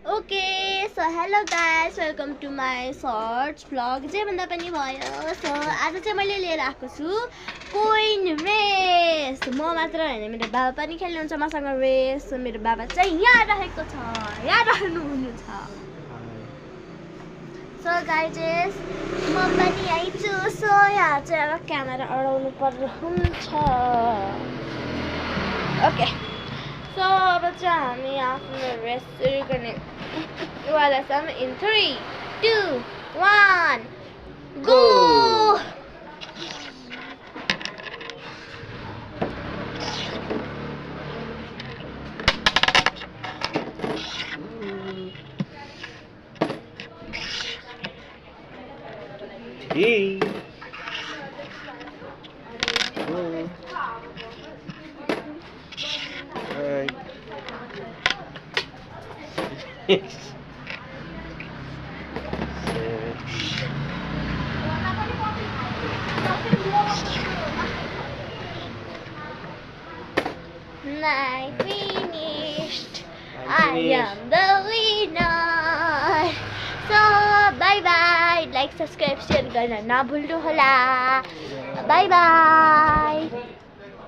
Okay, so hello guys, welcome to my short vlog. जे भन्दा पनि भयो. So आज चाहिँ मैले लिएर आएको छु कोइन रेस. म मात्र हैन, मेरो बाबा पनि खेल्नुहुन्छ मसँग रेस. मेरो बाबा चाहिँ यहाँ रहेको छ. यहाँ रहनुहुने छ. So guys, म पनि यही छु. So यहाँ चाहिँ अब क्यामेरा अडाउनु पर्ने हुन्छ. Okay. So अब चाहिँ हामी आफ्नो रेस सुरु गर्ने वाला छौँ. In 3, 2, 1, go! Hey. Six, 7. I finished. I am the winner. So bye bye. Like, subscribe, share गर्न नभुल्नु होला. Bye bye.